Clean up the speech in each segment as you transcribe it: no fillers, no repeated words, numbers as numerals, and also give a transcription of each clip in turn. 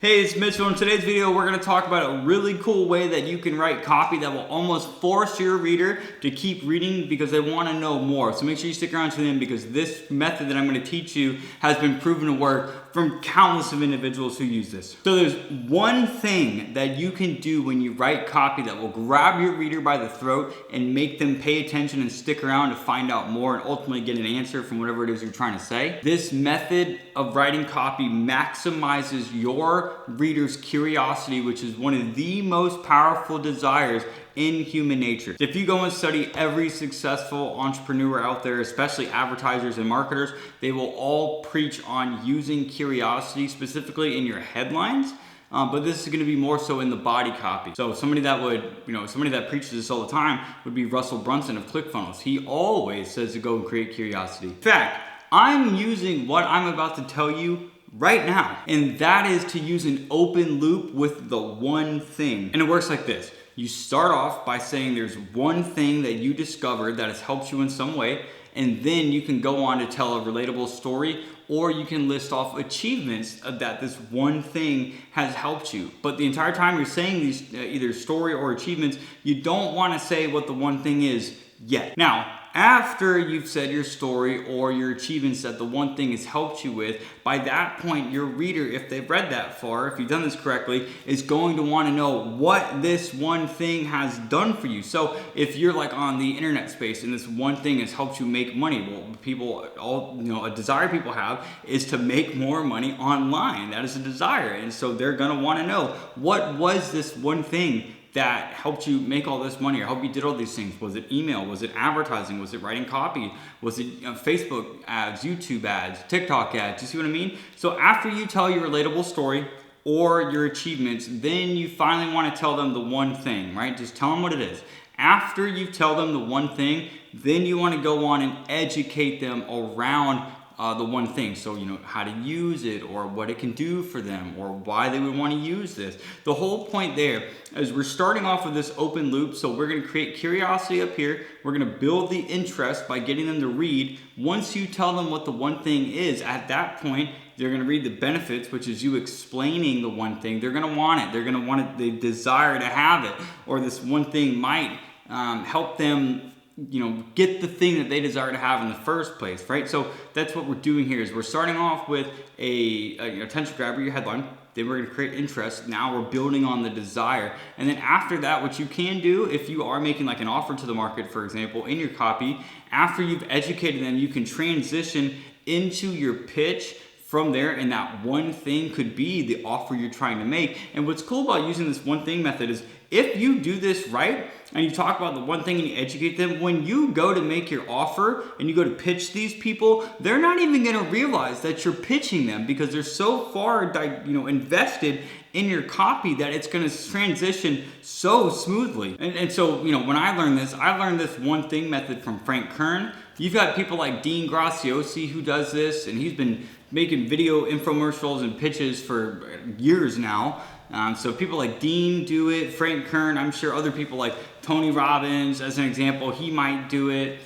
Hey, it's Mitchell. In today's video, we're going to talk about a really cool way that you can write copy that will almost force your reader to keep reading because they want to know more. So make sure you stick around to the end because this method that I'm going to teach you has been proven to work from countless of individuals who use this. So there's one thing that you can do when you write copy that will grab your reader by the throat and make them pay attention and stick around to find out more and ultimately get an answer from whatever it is you're trying to say. This method of writing copy maximizes your reader's curiosity, which is one of the most powerful desires in human nature. If you go and study every successful entrepreneur out there, especially advertisers and marketers, they will all preach on using curiosity, specifically in your headlines. But this is going to be more so in the body copy. So somebody that preaches this all the time would be Russell Brunson of ClickFunnels. He always says to go and create curiosity. In fact, I'm using what I'm about to tell you right now, and that is to use an open loop with the one thing. And it works like this. You start off by saying there's one thing that you discovered that has helped you in some way, and then you can go on to tell a relatable story, or you can list off achievements that this one thing has helped you. But the entire time you're saying these either story or achievements, you don't want to say what the one thing is yet. Now, after you've said your story or your achievements that the one thing has helped you with, by that point, your reader, if they've read that far, if you've done this correctly, is going to want to know what this one thing has done for you. So if you're like on the internet space and this one thing has helped you make money, well, a desire people have is to make more money online. That is a desire. And so they're going to want to know, what was this one thing that helped you make all this money or helped you did all these things? Was it email? Was it advertising? Was it writing copy? Was it Facebook ads, YouTube ads, TikTok ads? You see what I mean? So after you tell your relatable story or your achievements, then you finally want to tell them the one thing, right? Just tell them what it is. After you tell them the one thing, then you want to go on and educate them around the one thing. So, how to use it or what it can do for them or why they would want to use this. The whole point there is we're starting off with this open loop. So we're going to create curiosity up here. We're going to build the interest by getting them to read. Once you tell them what the one thing is, at that point, they're going to read the benefits, which is you explaining the one thing. They're going to want it. They're going to want it. They desire to have it. Or this one thing might help them get the thing that they desire to have in the first place, right? So that's what we're doing here is we're starting off with a attention grabber, your headline. Then we're going to create interest. Now we're building on the desire. And then after that, what you can do if you are making like an offer to the market, for example, in your copy, after you've educated them, you can transition into your pitch from there, and that one thing could be the offer you're trying to make. And what's cool about using this one thing method is if you do this right and you talk about the one thing and you educate them, when you go to make your offer and you go to pitch these people, they're not even going to realize that you're pitching them because they're so far invested in your copy that it's going to transition so smoothly. And so, when I learned this one thing method from Frank Kern. You've got people like Dean Graziosi who does this, and he's been making video infomercials and pitches for years now. So people like Dean do it, Frank Kern, I'm sure other people like Tony Robbins, as an example, he might do it.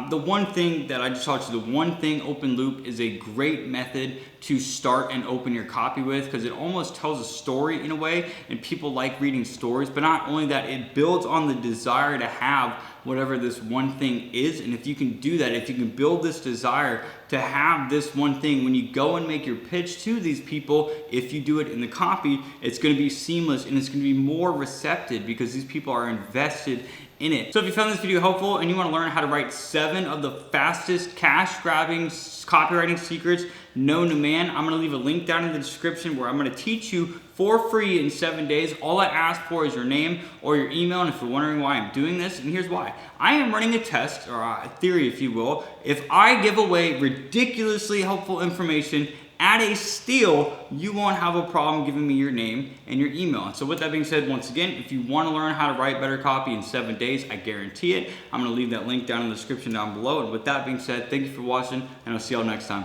The one thing that I just taught you, the one thing open loop is a great method to start and open your copy with because it almost tells a story in a way, and people like reading stories. But not only that, it builds on the desire to have whatever this one thing is. And if you can do that, if you can build this desire to have this one thing, when you go and make your pitch to these people, if you do it in the copy, it's going to be seamless and it's going to be more receptive because these people are invested in it. So if you found this video helpful and you want to learn how to write 7 of the fastest cash-grabbing copywriting secrets known to man, I'm going to leave a link down in the description where I'm going to teach you for free in 7 days. All I ask for is your name or your email, and if you're wondering why I'm doing this, and here's why. I am running a test, or a theory if you will. If I give away ridiculously helpful information at a steal, you won't have a problem giving me your name and your email. And so with that being said, once again, if you want to learn how to write better copy in 7 days, I guarantee it. I'm going to leave that link down in the description down below. And with that being said, thank you for watching, and I'll see y'all next time.